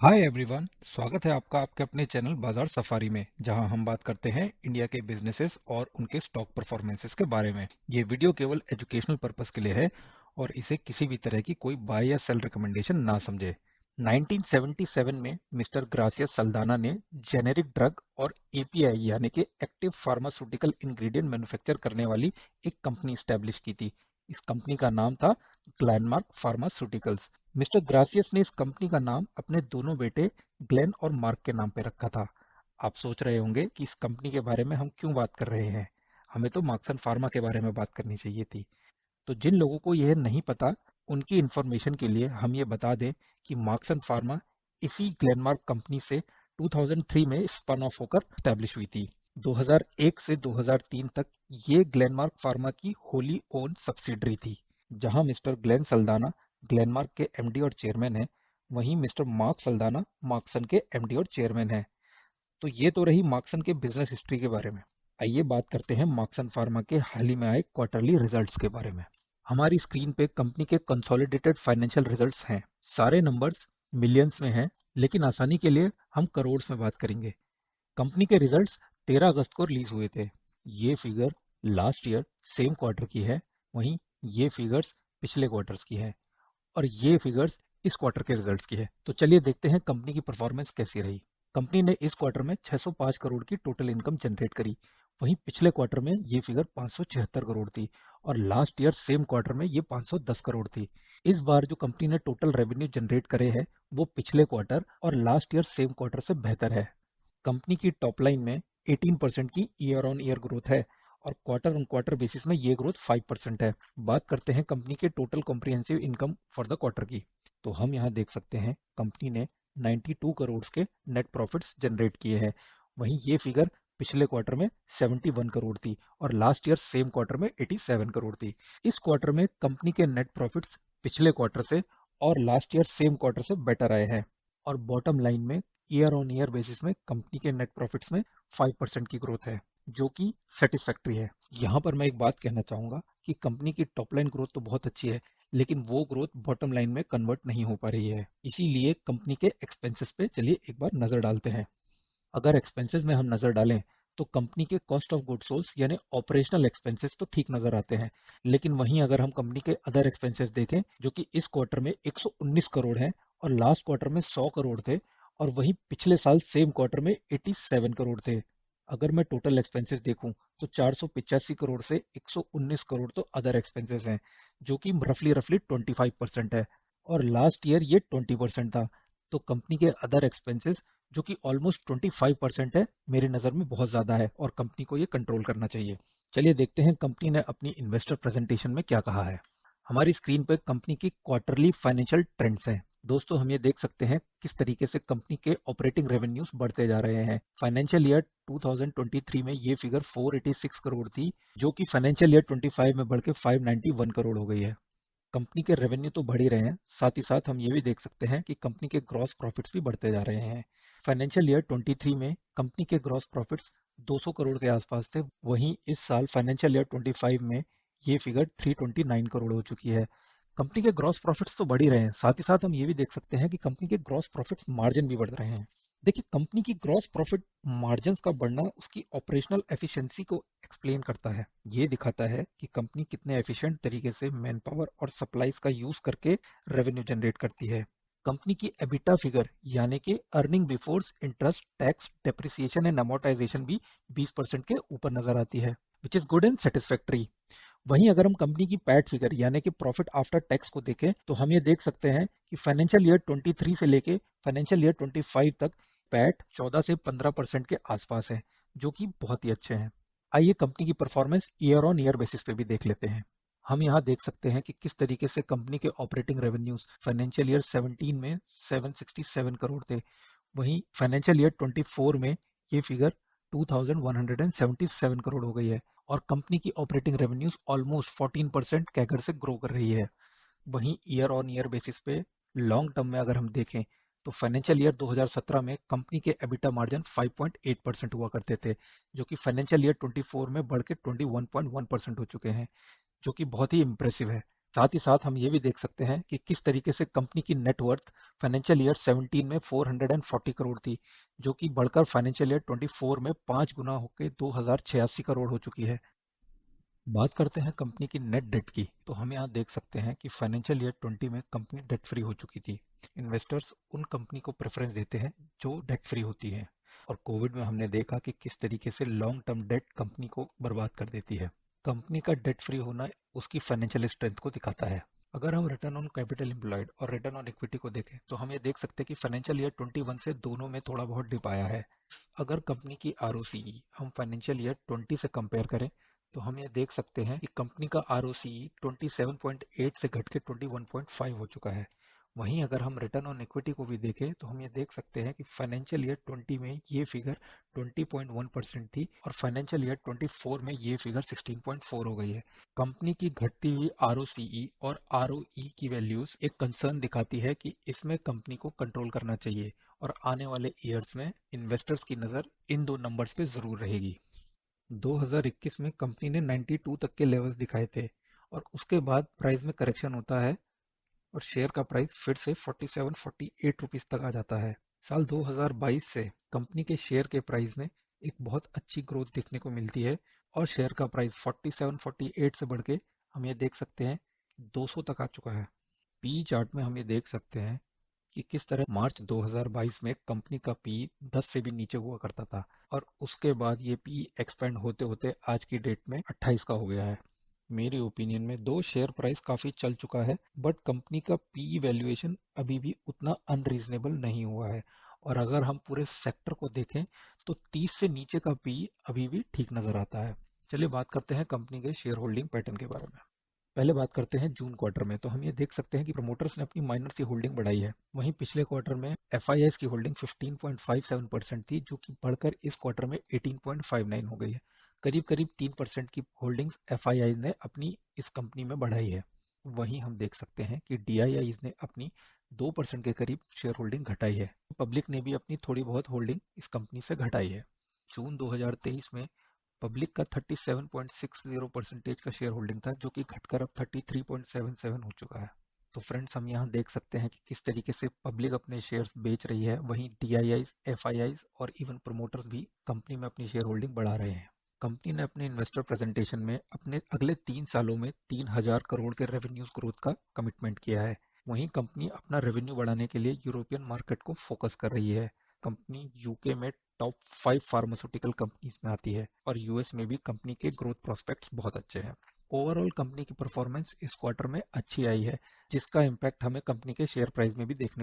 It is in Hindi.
हाय एवरीवन, स्वागत है आपका आपके अपने चैनल बाजार सफारी में, जहां हम बात करते हैं इंडिया के बिजनेसेस और उनके स्टॉक परफॉर्मेंसेस के बारे में। ये वीडियो केवल एजुकेशनल पर्पस के लिए है और इसे किसी भी तरह की कोई बाय या सेल रिकमेंडेशन ना समझे। 1977 में मिस्टर ग्रासिया सल्दाना ने जेनेरिक ड्रग और एपीआई यानी कि एक्टिव फार्मास्यूटिकल इंग्रेडिएंट मैन्युफैक्चर करने वाली एक कंपनी स्टैब्लिश की थी। इस कंपनी का नाम था ग्लैनमार्क फार्मास्यूटिकल्स। मिस्टर ग्रासियस ने इस कंपनी का नाम अपने दोनों बेटे ग्लेन और मार्क के नाम पे रखा था। आप सोच रहे होंगे कि इस कंपनी के बारे में हम क्यों बात कर रहे हैं, हमें तो मार्क्सन फार्मा के बारे में बात करनी चाहिए थी। तो जिन लोगों को यह नहीं पता, उनकी इंफॉर्मेशन के लिए हम ये बता दें कि मार्क्सन फार्मा इसी ग्लेनमार्क कंपनी से 2003 में स्पन ऑफ होकर स्टैब्लिश हुई थी। 2001 से 2003 तक ये ग्लेनमार्क फार्मा की होली ओन सब्सिडरी थी, जहां मिस्टर ग्लेन सल्दाना ग्लेनमार्क के एमडी और चेयरमैन हैं, वहीं मिस्टर मार्क सल्दाना मार्क्सन के एमडी और चेयरमैन हैं। तो ये तो रही मार्क्सन के बिजनेस हिस्ट्री के बारे में। आइए बात करते हैं मार्क्सन फार्मा के हाल ही में आए क्वार्टरली रिजल्ट्स के बारे में। हमारी स्क्रीन पे कंपनी के कंसोलिडेटेड फाइनेंशियल रिजल्ट्स हैं। सारे नंबर्स मिलियंस में हैं, लेकिन आसानी के लिए हम करोड़ में बात करेंगे। कंपनी के रिजल्ट्स 13 अगस्त को रिलीज हुए थे। ये figure last year same quarter की है, वहीं ये फिगर्स पिछले क्वार्टर्स की है और ये फिगर्स इस क्वार्टर के रिजल्ट्स की है। तो चलिए देखते हैं कंपनी की परफॉर्मेंस कैसी रही। कंपनी ने इस क्वार्टर में 605 करोड़ की टोटल इनकम जनरेट करी, वहीं पिछले क्वार्टर में ये फिगर 576 करोड़ थी और लास्ट ईयर सेम क्वार्टर में ये 510 करोड़ थी। इस बार जो कंपनी ने टोटल रेवेन्यू जनरेट करे हैं, वो पिछले क्वार्टर और लास्ट ईयर सेम क्वार्टर से बेहतर है। कंपनी की टॉप लाइन में 18% की ईयर ऑन ईयर ग्रोथ है और क्वार्टर ऑन क्वार्टर बेसिस में ये ग्रोथ 5% है। बात करते हैं कंपनी के total comprehensive income for the quarter की, तो हम यहाँ देख सकते हैं कंपनी ने 92 करोड़ के नेट प्रॉफिट्स जनरेट किए हैं। वहीं ये फिगर पिछले क्वार्टर में 71 करोड़ थी और लास्ट ईयर सेम क्वार्टर में 87 करोड़ थी। इस क्वार्टर में कंपनी के नेट प्रॉफिट्स पिछले क्वार्टर से और लास्ट ईयर सेम क्वार्टर से बेटर आए हैं और बॉटम लाइन में ईयर ऑन ईयर बेसिस में कंपनी के नेट प्रॉफिट्स में 5% की ग्रोथ है, जो कि सेटिस्फैक्ट्री है। यहाँ पर मैं एक बात कहना चाहूंगा कि कंपनी की टॉप लाइन ग्रोथ तो बहुत अच्छी है, लेकिन वो ग्रोथ बॉटम लाइन में कन्वर्ट नहीं हो पा रही है। इसीलिए कंपनी के एक्सपेंसेस पे चलिए एक बार नजर डालते हैं। अगर एक्सपेंसेस में हम नजर डालें तो कंपनी के कॉस्ट ऑफ गुड सोल्स यानी ऑपरेशनल एक्सपेंसेस तो ठीक नजर आते हैं, लेकिन वहीं अगर हम कंपनी के अदर एक्सपेंसेस देखें, जो कि इस क्वार्टर में 119 करोड़ हैं और लास्ट क्वार्टर में 100 करोड़ थे और वहीं पिछले साल सेम क्वार्टर में 87 करोड़ थे। अगर मैं टोटल एक्सपेंसेस देखूं तो 485 करोड़ से 119 करोड़ तो अदर एक्सपेंसेस हैं, जो कि रफली रफली 25% है और लास्ट ईयर ये 20% था। तो कंपनी के अदर एक्सपेंसेस, जो कि ऑलमोस्ट 25% है, मेरी नज़र में बहुत ज़्यादा है और कंपनी को ये कंट्रोल करना चाहिए। चलिए देखते हैं कंपनी ने अपनी इन्वेस्टर प्रेजेंटेशन में क्या कहा है। हमारी स्क्रीन पर कंपनी की क्वार्टरली फाइनेंशियल ट्रेंड्स हैं। दोस्तों, हम ये देख सकते हैं किस तरीके से कंपनी के ऑपरेटिंग रेवेन्यूज बढ़ते जा रहे हैं। फाइनेंशियल ईयर 2023 में ये फिगर 486 करोड़ थी, जो कि फाइनेंशियल ईयर 25 में बढ़ के 591 करोड़ हो गई है। कंपनी के रेवेन्यू तो बढ़ ही रहे हैं, साथ ही साथ हम ये भी देख सकते हैं कि कंपनी के ग्रॉस प्रॉफिट्स भी बढ़ते जा रहे हैं। फाइनेंशियल ईयर 23 में कंपनी के ग्रॉस प्रॉफिट्स 200 करोड़ के आसपास थे, वहीं इस साल फाइनेंशियल ईयर 25 में ये फिगर 329 करोड़ हो चुकी है। कंपनी के ग्रॉस प्रॉफिट्स तो बढ़ ही रहे हैं, साथ ही साथ हम ये भी देख सकते हैं कि कंपनी के ग्रॉस प्रॉफिट्स मार्जिन भी बढ़ रहे हैं। देखिए, कंपनी की ग्रॉस प्रॉफिट मार्जिन्स का बढ़ना उसकी ऑपरेशनल एफिशिएंसी को एक्सप्लेन करता है। ये दिखाता है कि कंपनी कितने एफिशिएंट तरीके से मैन पावर और सप्लाईज का यूज करके रेवेन्यू जनरेट करती है। कंपनी की एबिटा फिगर यानी कि earning before interest tax depreciation and amortisation भी 20% के ऊपर नजर आती है, which is good and satisfactory. वहीं अगर हम कंपनी की पैट फिगर यानी कि प्रॉफिट आफ्टर टैक्स को देखें, तो हम ये देख सकते हैं कि फाइनेंशियल ईयर 23 से लेके फाइनेंशियल ईयर 25 तक पैट 14 से 15% के आसपास है, जो कि बहुत ही अच्छे हैं। आइए कंपनी की performance year on year basis पे भी देख लेते हैं। हम यहाँ देख सकते हैं कि किस तरीके से कंपनी के ऑपरेटिंग रेवेन्यूज फाइनेंशियल ईयर 17 में 767 करोड़ थे, वहीं फाइनेंशियल ईयर 24 में ये फिगर 2177 करोड़ हो गई है और कंपनी की ऑपरेटिंग रेवेन्यूज ऑलमोस्ट 14% कैगर से ग्रो कर रही है। वहीं ईयर ऑन ईयर बेसिस पे लॉन्ग टर्म में अगर हम देखें, तो फाइनेंशियल ईयर 2017 में कंपनी के एबिटा मार्जिन 5.8% हुआ करते थे, जो कि फाइनेंशियल ईयर 24 में बढ़ के 21.1% हो चुके हैं, जो कि बहुत ही इंप्रेसिव है। साथ ही साथ हम ये भी देख सकते हैं कि किस तरीके से कंपनी की नेटवर्थ फाइनेंशियल ईयर 17 में 440 करोड़ थी, जो कि बढ़कर फाइनेंशियल ईयर 24 में 5 गुना होकर 2086 करोड़ हो चुकी है। बात करते हैं कंपनी की नेट डेट की, तो हम यहाँ देख सकते हैं कि फाइनेंशियल ईयर 20 में कंपनी डेट फ्री हो चुकी थी। इन्वेस्टर्स उन कंपनी को प्रेफरेंस देते हैं जो डेट फ्री होती है, और कोविड में हमने देखा कि किस तरीके से लॉन्ग टर्म डेट कंपनी को बर्बाद कर देती है। कंपनी का डेट फ्री होना उसकी फाइनेंशियल स्ट्रेंथ को दिखाता है। अगर हम रिटर्न ऑन कैपिटल एम्प्लॉयड और रिटर्न ऑन इक्विटी को देखें तो हम ये देख सकते हैं कि फाइनेंशियल ईयर 21 से दोनों में थोड़ा बहुत डिप आया है। अगर कंपनी की आरओसीई हम फाइनेंशियल ईयर 20 से कंपेयर करें तो हम ये देख सकते हैं कि कंपनी का आरओसीई 27.8 से घट के 21.5 हो चुका है। वहीं अगर हम रिटर्न ऑन इक्विटी को भी देखें तो हम ये देख सकते हैं कि फाइनेंशियल ईयर 20 में ये फिगर 20.1% थी और फाइनेंशियल ईयर 24 में ये फिगर 16.4 हो गई है। कंपनी की घटती हुई आरओसीई और आरओई की वैल्यूज एक कंसर्न दिखाती है कि इसमें कंपनी को कंट्रोल करना चाहिए, और आने वाले ईयर्स में इन्वेस्टर्स की नज़र इन दो नंबर्स पे ज़रूर रहेगी। 2021 में कंपनी ने 92 तक के लेवल्स दिखाए थे, और उसके बाद प्राइस में करेक्शन होता है और शेयर का प्राइस फिर से 47-48 रुपीस तक आ जाता है। साल 2022 से कंपनी के शेयर के प्राइस में एक बहुत अच्छी ग्रोथ देखने को मिलती है, और शेयर का प्राइस 47-48 से बढ़ के हम ये देख सकते हैं 200 तक आ चुका है। पी चार्ट में हम ये देख सकते हैं कि किस तरह मार्च 2022 में कंपनी का पी 10 से भी नीचे हुआ करता था, और उसके बाद ये पी एक्सपेंड होते होते आज की डेट में 28 का हो गया है। मेरे ओपिनियन में दो शेयर प्राइस काफी चल चुका है, बट कंपनी का पी वैल्यूएशन अभी भी उतना अनरीजनेबल नहीं हुआ है। और अगर हम पूरे सेक्टर को देखें तो 30 से नीचे का पी अभी भी ठीक नजर आता है। चलिए बात करते हैं कंपनी के शेयर होल्डिंग पैटर्न के बारे में। पहले बात करते हैं जून क्वार्टर में, तो हम ये देख सकते हैं कि प्रमोटर्स ने अपनी माइनर सी होल्डिंग बढ़ाई है। वहीं पिछले क्वार्टर में एफआईआईज की होल्डिंग 15.57% थी, जो कि बढ़कर इस क्वार्टर में 18.59 हो गई है। करीब करीब 3% की होल्डिंग्स एफआईआईज ने अपनी इस कंपनी में बढ़ाई है। वहीं हम देख सकते हैं कि डीआईआईज ने अपनी 2% के करीब शेयर होल्डिंग घटाई है। पब्लिक ने भी अपनी थोड़ी बहुत होल्डिंग इस कंपनी से घटाई है। जून 2023 में पब्लिक का 37.60% का शेयर होल्डिंग था, जो कि घटकर अब 33.77 हो चुका है। तो फ्रेंड्स, हम यहाँ देख सकते हैं कि किस तरीके से पब्लिक अपने शेयर्स बेच रही है, वहीं डीआईआईज, एफआईआईज और इवन प्रमोटर्स भी कंपनी में अपनी शेयर होल्डिंग बढ़ा रहे हैं। कंपनी ने अपने इन्वेस्टर प्रेजेंटेशन में अपने अगले 3 सालों में 3000 करोड़ के रेवेन्यूज ग्रोथ का कमिटमेंट किया है। वहीं कंपनी अपना रेवेन्यू बढ़ाने के लिए यूरोपियन मार्केट को फोकस कर रही है। कंपनी यूके में टॉप 5 फार्मास्यूटिकल कंपनीज में आती है, और यूएस में भी कंपनी के ग्रोथ प्रोस्पेक्ट्स बहुत अच्छे हैं। ओवरऑल कंपनी की परफॉर्मेंस इस क्वार्टर में अच्छी आई है, जिसका इम्पैक्ट हमें कंपनी के शेयर प्राइस में भी देखने